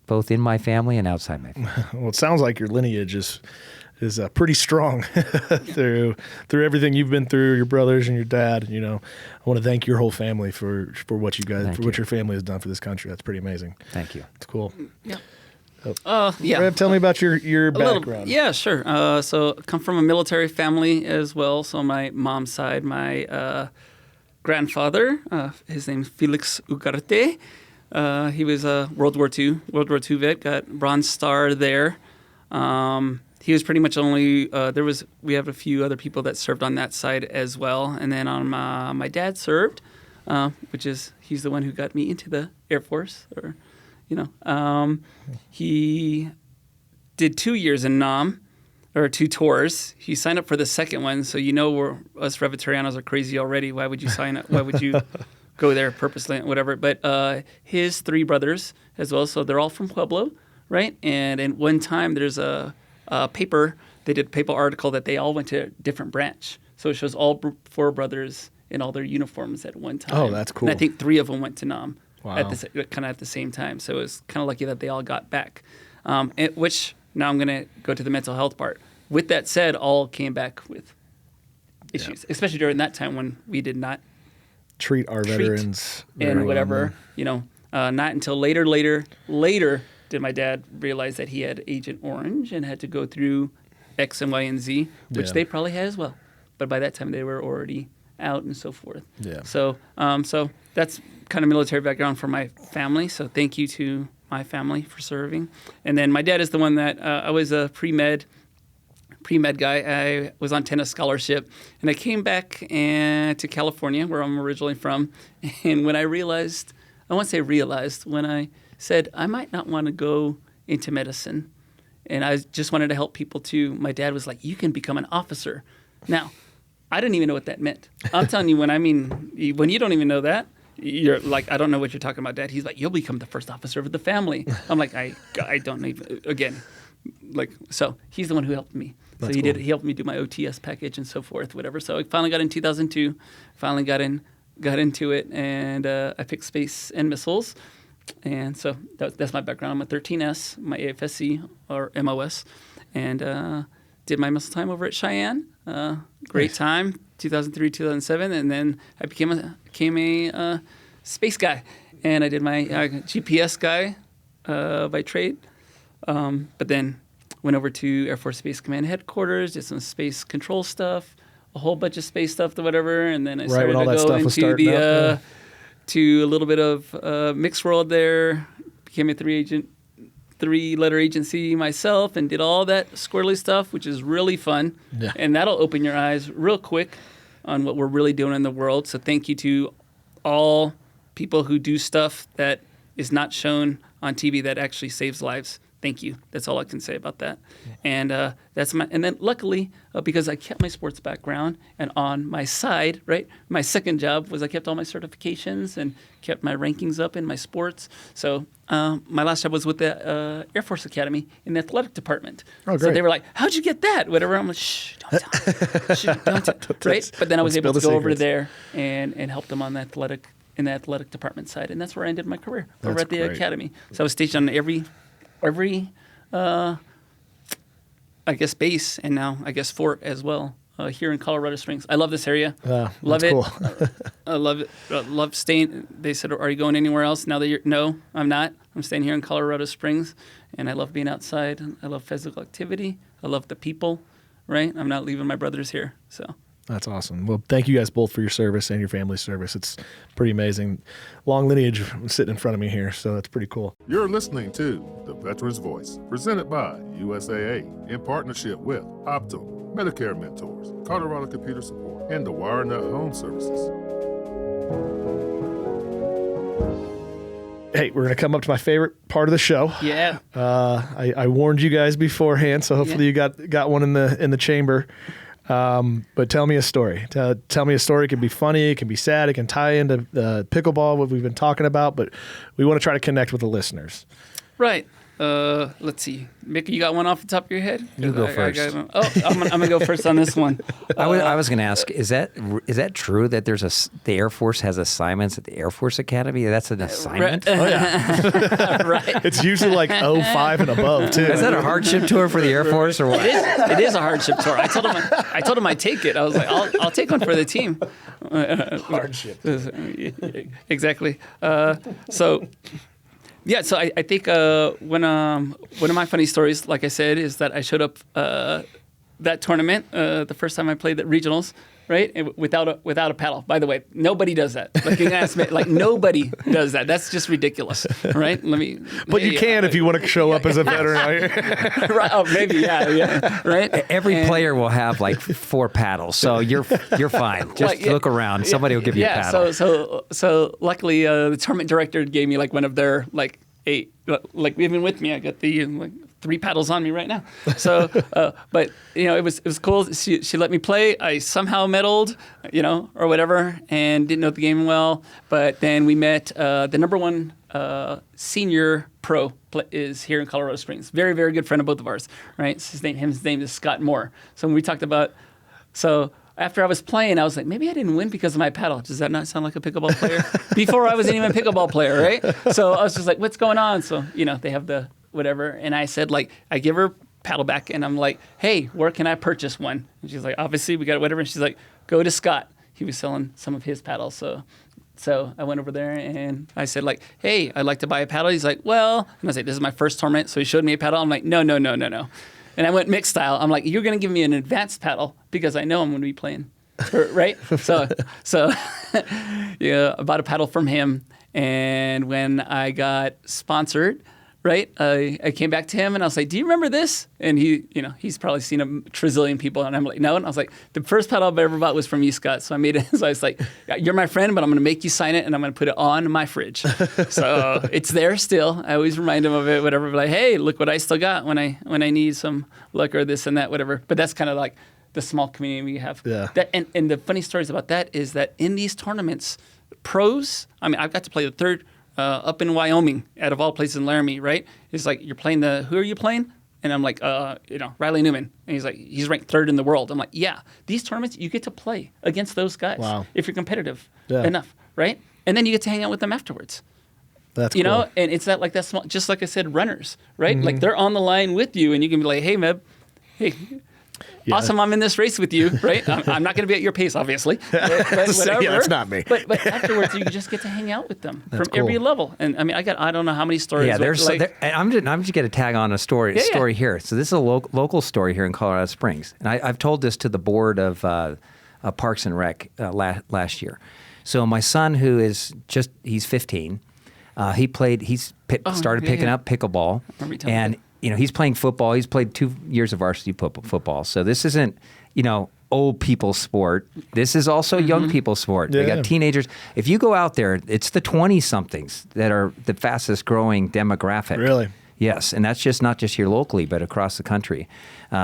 both in my family and outside my family. Well, it sounds like your lineage is pretty strong through everything you've been through, your brothers and your dad. You know, I want to thank your whole family for what you guys, what your family has done for this country. That's pretty amazing. Thank you. It's cool. Yeah. Yeah. Rev, tell me about your background. Yeah, sure. So come from a military family as well. So my mom's side, my grandfather, his name's Felix Ugarte. He was a World War II vet, got Bronze Star there. He was pretty much only, we have a few other people that served on that side as well. And then on my dad served, he's the one who got me into the Air Force, he did 2 years in Nam, or 2 tours. He signed up for the second one, so us Revitarianos are crazy already. Why would you sign up? Why would you go there purposely, whatever? But his 3 brothers as well, so they're all from Pueblo, right? And in one time, there's a paper, they did a paper article that they all went to a different branch. So it shows all 4 brothers in all their uniforms at one time. Oh, that's cool. And I think 3 of them went to Nam. Wow. Kind of at the same time. So it was kind of lucky that they all got back. Which now I'm going to go to the mental health part. With that said, all came back with issues, especially during that time when we did not treat our veterans and whatever. Not until later did my dad realize that he had Agent Orange and had to go through X and Y and Z, which they probably had as well. But by that time, they were already out and so forth. Yeah. So that's kind of military background for my family. So thank you to my family for serving. And then my dad is the one that I was a pre-med guy. I was on tennis scholarship, and I came back to California, where I'm originally from. And when I when I said I might not want to go into medicine, and I just wanted to help people too, my dad was like, "You can become an officer." Now, I didn't even know what that meant. I'm telling you, when you don't even know that, you're like, I don't know what you're talking about, Dad. He's like, you'll become the first officer of the family. I'm like, I don't even, again, so he's the one who helped me. So he helped me do my OTS package and so forth, whatever. So I finally got in 2002, got into it, and I picked space and missiles. And so that's my background. I'm a 13S, my AFSC or MOS, and did my missile time over at Cheyenne. Great time, 2003, 2007, and then I became a space guy, and I did my GPS guy by trade, but then went over to Air Force Space Command headquarters, did some space control stuff, a whole bunch of space stuff, whatever, and then I started to go into to a little bit of mixed world there, became a 3-letter agency myself, and did all that squirrely stuff, which is really fun. Yeah. And that'll open your eyes real quick on what we're really doing in the world. So thank you to all people who do stuff that is not shown on TV that actually saves lives. Thank you. That's all I can say about that. And and then luckily, because I kept my sports background, and on my side, right, my second job was I kept all my certifications and kept my rankings up in my sports. So my last job was with the Air Force Academy in the athletic department. Oh, great. So they were like, how'd you get that? Whatever. I'm like, shh, don't tell. Shh, don't tell. Right? But then I was able to go over there and help them on the athletic department side. And that's where I ended my career, over at the academy. So I was stationed on every base, and now fort as well, here in Colorado Springs. I love this area. Love it. Cool. I love it. Love staying. They said, are you going anywhere else now that no, I'm not. I'm staying here in Colorado Springs, and I love being outside. I love physical activity. I love the people, right? I'm not leaving my brothers here, so. That's awesome. Well, thank you guys both for your service and your family's service. It's pretty amazing. Long lineage sitting in front of me here, so that's pretty cool. You're listening to The Veteran's Voice, presented by USAA in partnership with Optum, Medicare Mentors, Colorado Computer Support, and the WireNut Home Services. Hey, we're going to come up to my favorite part of the show. Yeah. I warned you guys beforehand, so hopefully you got one in the chamber. But tell me a story. Tell me a story. It can be funny. It can be sad. It can tie into pickleball, what we've been talking about. But we want to try to connect with the listeners. Right. let's see. Mick, you got one off the top of your head? You go first. I'm gonna go first on this one. I was going to ask: Is that true that the Air Force has assignments at the Air Force Academy? That's an assignment. Oh yeah, Right. it's usually like 05 and above too. Is that a hardship tour for the Air Force or what? It is a hardship tour. I told him I'd take it. I was like, I'll take one for the team. hardship? Exactly. So I think one of my funny stories, like I said, is that I showed up that tournament the first time I played the regionals, right? And without a paddle. By the way, nobody does that. Like you can ask me, like nobody does that. That's just ridiculous, right? But you can if you want to show up as a veteran out here. Right? Oh, maybe, yeah, right. Every player will have like 4 paddles, so you're fine. Just look around. Somebody will give you a paddle. So luckily the tournament director gave me like one of their like 8. Like even with me, I got the like 3 paddles on me right now. So, but it was cool. She let me play. I somehow medaled, or whatever, and didn't know the game well. But then we met the number 1 senior pro is here in Colorado Springs. Very, very good friend of both of ours, right? His name is Scott Moore. So when we talked about, after I was playing, I was like, maybe I didn't win because of my paddle. Does that not sound like a pickleball player? Before I wasn't even a pickleball player, right? So I was just like, what's going on? So, they have the whatever. And I said, like, I give her paddle back and I'm like, hey, where can I purchase one? And she's like, obviously we got whatever. And she's like, go to Scott. He was selling some of his paddles. So I went over there and I said, like, hey, I'd like to buy a paddle. He's like, well, and I was like, this is my first tournament. So he showed me a paddle. I'm like, no. And I went mixed style. I'm like, you're going to give me an advanced paddle because I know I'm going to be playing, right? So I bought a paddle from him. And when I got sponsored, right, I came back to him and I was like, do you remember this? And he's probably seen a trizillion people. And I'm like, no. And I was like, the first paddle I've ever bought was from you, Scott. So I made it. So I was like, you're my friend, but I'm going to make you sign it and I'm going to put it on my fridge. So it's there still. I always remind him of it, whatever. But like, hey, look what I still got when I need some luck or this and that, whatever. But that's kind of like the small community we have. Yeah. And the funny stories about that is that in these tournaments, pros, I've got to play the third up in Wyoming, out of all places in Laramie, right? It's like, you're playing who are you playing? And I'm like, Riley Newman. And he's like, he's ranked 3rd in the world. I'm like, yeah, these tournaments, you get to play against those guys. Wow. If you're competitive enough, right? And then you get to hang out with them afterwards. That's cool. And it's that small, just like I said, runners, right? Mm-hmm. Like they're on the line with you and you can be like, hey, Meb, hey, awesome, I'm in this race with you, right? I'm not going to be at your pace, obviously. But whatever. Yeah, that's not me. But afterwards, you just get to hang out with them from cool. every level. And I don't know how many stories. Yeah, I'm just going to tag on a story here. So this is a local story here in Colorado Springs. And I've told this to the board of Parks and Rec last year. So my son, who is he's 15, started picking up pickleball. And he's playing football. He's played 2 years of varsity football. So this isn't, old people's sport. This is also young people's sport. Yeah. They got teenagers. If you go out there, it's the 20-somethings that are the fastest growing demographic. Really? Yes, and that's not just here locally, but across the country.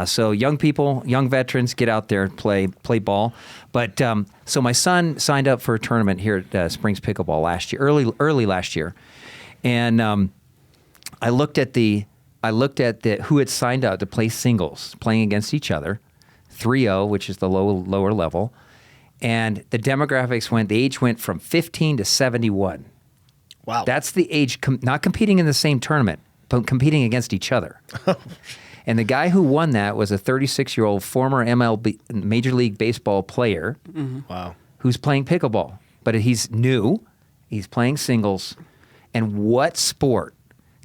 So young people, young veterans, get out there and play ball. But so my son signed up for a tournament here at Springs Pickleball last year, early last year, and I looked at who had signed up to play singles, playing against each other, 3-0, which is the lower level, and the age went from 15 to 71. Wow. That's the age, not competing in the same tournament, but competing against each other. And the guy who won that was a 36-year-old former MLB, Major League Baseball player. Mm-hmm. Wow. Who's playing pickleball. But he's new, he's playing singles, and what sport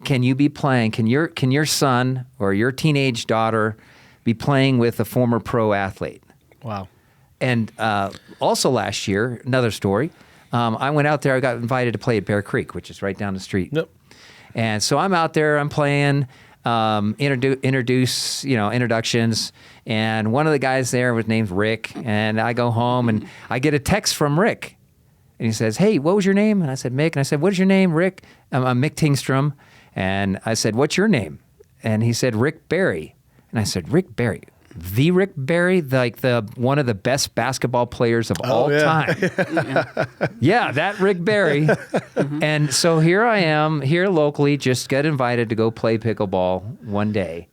can you be playing? Can your son or your teenage daughter be playing with a former pro athlete? Wow. And also last year, another story, I went out there, I got invited to play at Bear Creek, which is right down the street. Yep. And so I'm out there, I'm playing, introductions, and one of the guys there was named Rick, and I go home and I get a text from Rick. And he says, hey, what was your name? And I said, Mick. And I said, what is your name, Rick? I'm Mick Tingstrom. And I said, what's your name? And he said, Rick Barry. And I said, Rick Barry? the Rick Barry, like one of the best basketball players of all time. Yeah, that Rick Barry. And so here I am, here locally, just got invited to go play pickleball one day.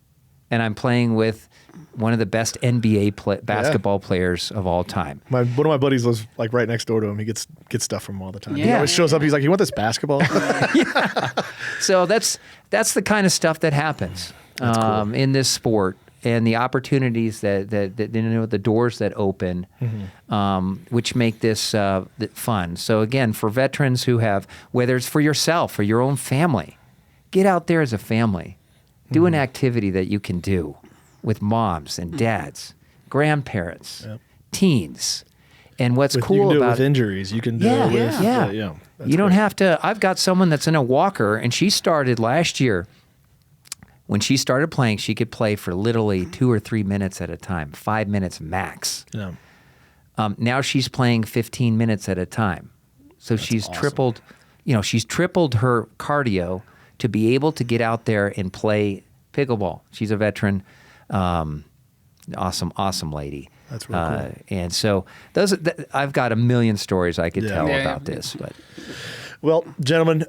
And I'm playing with one of the best NBA basketball players of all time. One of my buddies lives like right next door to him. He gets stuff from him all the time. Yeah. He always shows up. He's like, "You want this basketball?" So that's the kind of stuff that happens cool. in this sport, and the opportunities that the doors that open, which make this fun. So again, for veterans who have, whether it's for yourself or your own family, get out there as a family, do an activity that you can do with moms and dads, grandparents, teens. And what's cool you can do about it with injuries, you can do it with you don't have to. I've got someone that's in a walker, and she started last year. When she started playing, she could play for literally 2 or 3 minutes at a time, 5 minutes max. Yeah. Now she's playing 15 minutes at a time. So she's tripled, she's tripled her cardio to be able to get out there and play pickleball. She's a veteran. Awesome lady. That's really cool. And so I've got a million stories I could tell about this. But Well, gentlemen,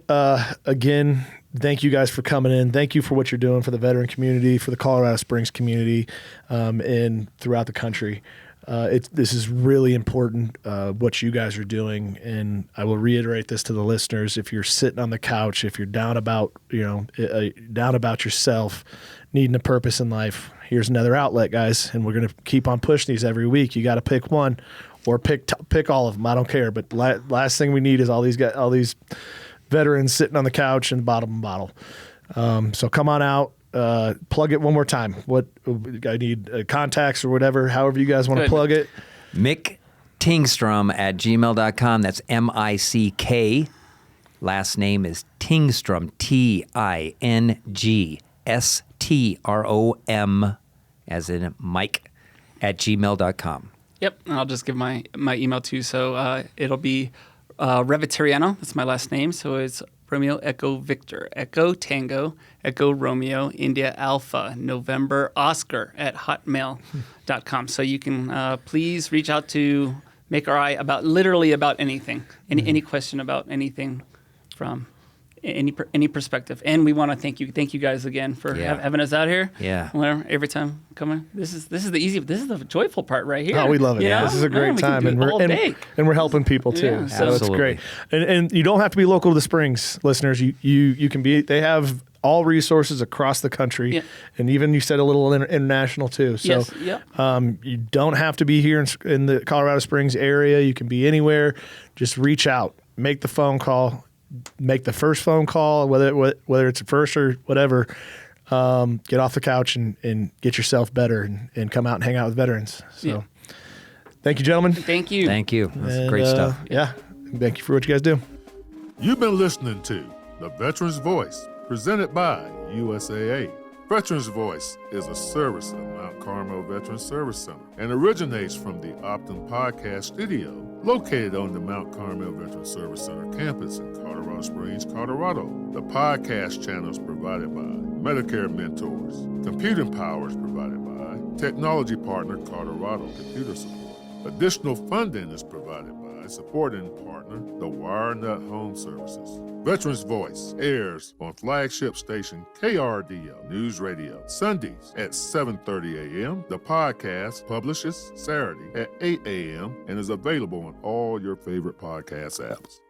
again, thank you guys for coming in. Thank you for what you're doing for the veteran community, for the Colorado Springs community, and throughout the country. This is really important, what you guys are doing, and I will reiterate this to the listeners. If you're sitting on the couch, if you're down about yourself, needing a purpose in life, here's another outlet, guys, and we're going to keep on pushing these every week. You got to pick one or pick all of them. I don't care, but last thing we need is all these veterans sitting on the couch and bottle. So come on out. Plug it one more time. What I need contacts or whatever, however you guys want to plug it. Mick Tingstrom at gmail.com. That's MICK. Last name is Tingstrom, TINGSTROM, as in Mike, at gmail.com. Yep, and I'll just give my email too. So it'll be Revitariano. That's my last name. So it's Romeo Echo Victor Echo Tango Echo Romeo India Alpha November Oscar at hotmail.com. So you can please reach out to Make Our Eye about anything, any question about anything from any perspective. And we want to thank you guys again for having us out here. Yeah. Every time coming, this is the joyful part right here. Oh, we love it. Yeah. This is a great time, and we're helping people too. Yeah, so it's great. And you don't have to be local to the Springs, listeners. You can be. They have all resources across the country, and even you said a little international too. So you don't have to be here in the Colorado Springs area. You can be anywhere. Just reach out, make the phone call. Make the first phone call, whether it's a first or whatever. Get off the couch and get yourself better and come out and hang out with veterans. So, thank you, gentlemen. Thank you. That's great stuff. Thank you for what you guys do. You've been listening to The Veteran's Voice, presented by USAA. Veteran's Voice is a service of Mount Carmel Veterans Service Center and originates from the Optum Podcast Studio, located on the Mount Carmel Veterans Service Center campus in Colorado Springs, Colorado. The podcast channel is provided by Medicare Mentors. Computing power is provided by Technology Partner Colorado Computer Support. Additional funding is provided by supporting partner, the WireNut Home Services. Veterans Voice airs on flagship station KRDO News Radio Sundays at 7:30 a.m. The podcast publishes Saturday at 8 a.m. and is available on all your favorite podcast apps.